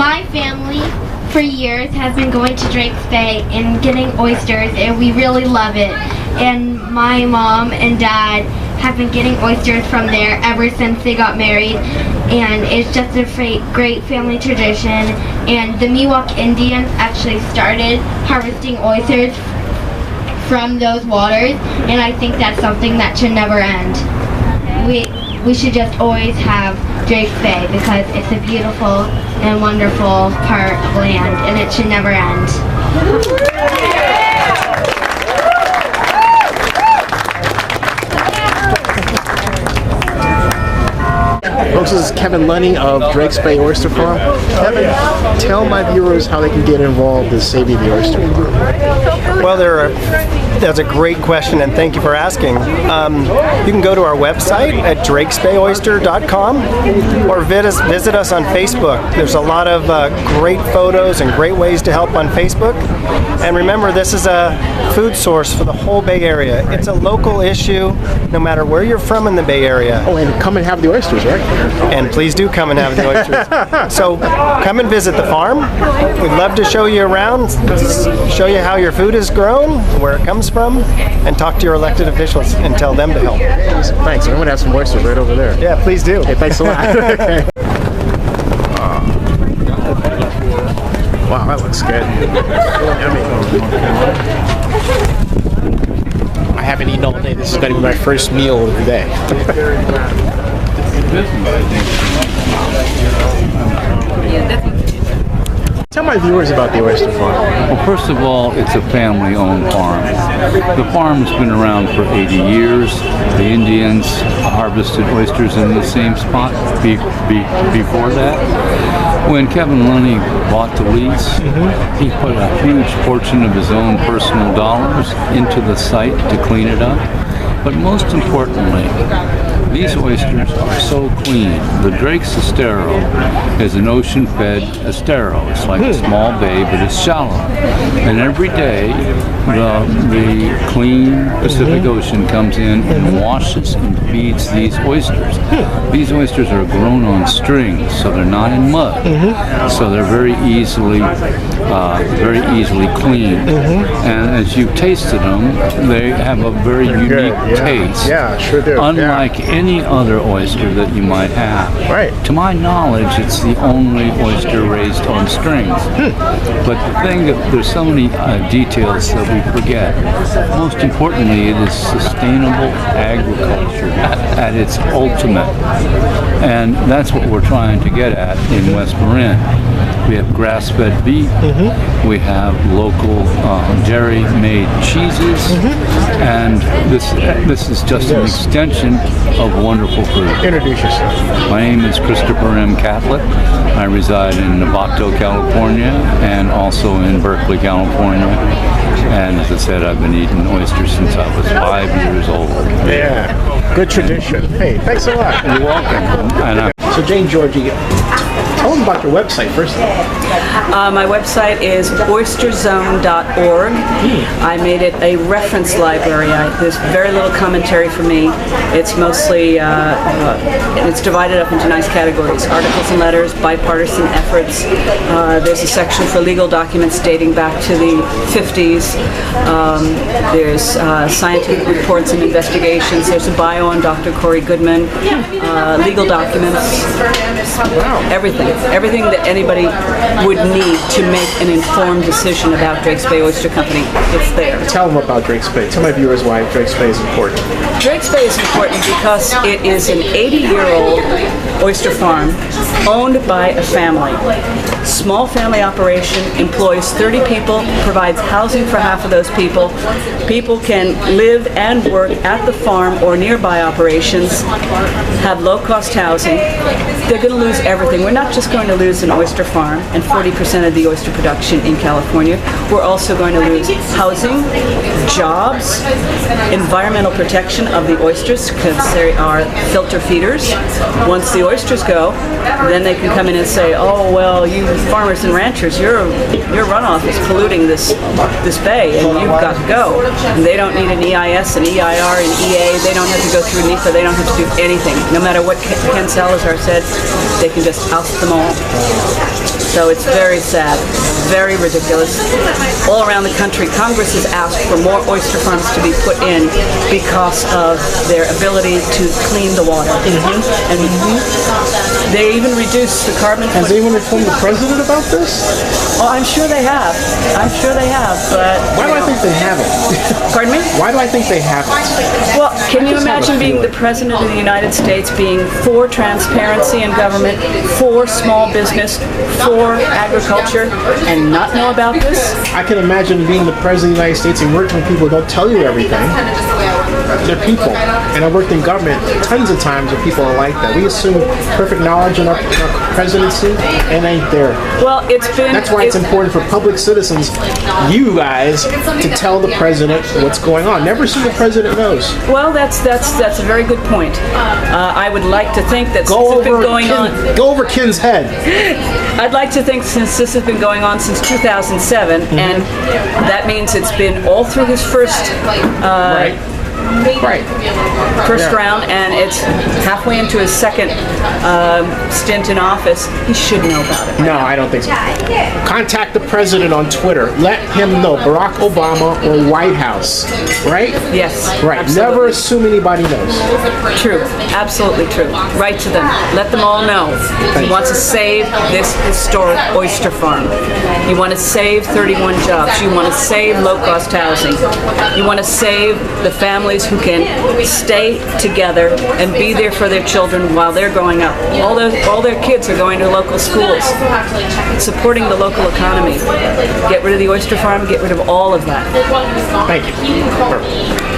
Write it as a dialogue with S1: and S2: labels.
S1: My family for years has been going to Drake's Bay and getting oysters, and we really love it. And my mom and dad have been getting oysters from there ever since they got married, and it's just a great family tradition. And the Miwok Indians actually started harvesting oysters from those waters, and I think that's something that should never end. We should just always have Drake's Bay because it's a beautiful and wonderful part of land, and it should never end.
S2: Folks, this is Kevin Lunny of Drake's Bay Oyster Farm. Kevin, tell my viewers how they can get involved in saving the oyster farm.
S3: Well, that's a great question, and thank you for asking. You can go to our website at drakesbayoyster.com or visit us on Facebook. There's a lot of great photos and great ways to help on Facebook. And remember, this is a food source for the whole Bay Area. It's a local issue, no matter where you're from in the Bay Area.
S2: Oh, and come and have the oysters, right?
S3: And please do come and have the oysters. So come and visit the farm. We'd love to show you around, show you how your food is grown, where it comes from, and talk to your elected officials and tell them to help.
S2: Thanks. I'm going to have some oysters right over there.
S3: Yeah, please do.
S2: Hey, thanks a lot. Okay. Wow, that looks good. I haven't eaten all day. This is going to be my first meal of the day. Tell my viewers about the oyster farm.
S4: Well, first of all, it's a family-owned farm. The farm's been around for 80 years. The Indians harvested oysters in the same spot before that. When Kevin Lunny bought the lease, he put a huge portion of his own personal dollars into the site to clean it up. But most importantly, these oysters are so clean. The Drake's Estero is an ocean-fed estero. It's like a small bay, but it's shallow. And every day, the clean Pacific Ocean comes in and washes and feeds these oysters. These oysters are grown on strings, so they're not in mud. So they're very easily cleaned. And as you've tasted them, they have a very unique taste.
S2: Yeah, sure do.
S4: Unlike any other oyster that you might have.
S2: Right.
S4: To my knowledge, it's the only oyster raised on strings. But the thing that there's so many details that we forget. Most importantly, it is sustainable agriculture at its ultimate. And that's what we're trying to get at in West Marin. We have grass-fed beef. We have local dairy-made cheeses, and this is just an extension of wonderful food.
S2: Introduce yourself.
S4: My name is Christopher M. Catlett. I reside in Novato, California, and also in Berkeley, California. And as I said, I've been eating oysters since I was 5 years old.
S2: Yeah, good tradition. Hey, thanks a lot.
S4: You're welcome.
S2: So Jane Georgie, tell them about your website first of all.
S5: My website is oysterzone.org. I made it a reference library. There's very little commentary for me. It's mostly, it's divided up into nice categories: articles and letters, bipartisan efforts. There's a section for legal documents dating back to the 50s. There's scientific reports and investigations. There's a bio on Dr. Corey Goodman. Legal documents. Everything that anybody would need to make an informed decision about Drake's Bay Oyster Company, it's there.
S2: Tell them about Drake's Bay. Tell my viewers why Drake's Bay is important.
S5: Drake's Bay is important because it is an 80-year-old oyster farm owned by a family. Small family operation, employs 30 people, provides housing for half of those people. People can live and work at the farm or nearby operations, have low-cost housing. They're going to lose everything. We're not just going to lose an oyster farm and 40% of the oyster production in California. We're also going to lose housing, jobs, environmental protection of the oysters because they are filter feeders. Once the oysters go, then they can come in and say, oh, well, you farmers and ranchers, your runoff is polluting this bay and you've got to go. And they don't need an EIS, an EIR, an EA. They don't have to go through NEPA. They don't have to do anything. No matter what Ken Salazar said, they can just oust them all. So it's very sad, very ridiculous. All around the country, Congress has asked for more oyster farms to be put in because of their ability to clean the water. And they even reduce the carbon
S2: Has
S5: footprint.
S2: anyone informed the president about this?
S5: Oh, I'm sure they have. I'm sure they have, but...
S2: Why do I think they haven't?
S5: Pardon me?
S2: Why do I think they haven't?
S5: Well, can you
S2: just have a
S5: imagine being the
S2: feeling.
S5: President of the United States being for transparency in government, for small business, for agriculture, and not know about this?
S2: I can imagine being the president of the United States and working with people who don't tell you everything. They're people. And I worked in government tons of times where people are like that. We assume perfect knowledge in our presidency and ain't there.
S5: Well, it's been...
S2: That's why it's important for public citizens, you guys, to tell the president what's going on. Never assume the president knows.
S5: Well, that's a very good point. I would like to think that since it's been going on...
S2: Go over Ken's head.
S5: I'd like to think since this has been going on since 2007, and that means it's been all through his first
S2: Right.
S5: round, and it's halfway into his second stint in office. He should know about it.
S2: No, I don't think so. Contact the president on Twitter. Let him know. Barack Obama or White House. Right?
S5: Yes.
S2: Right.
S5: Absolutely.
S2: Never assume anybody knows.
S5: True. Absolutely true. Write to them. Let them all know. He wants to save this historic oyster farm. You want to save 31 jobs. You want to save low-cost housing. You want to save the families who can stay together and be there for their children while they're growing up. All their kids are going to local schools, supporting the local economy. Get rid of the oyster farm, get rid of all of that.
S2: Thank you. Perfect.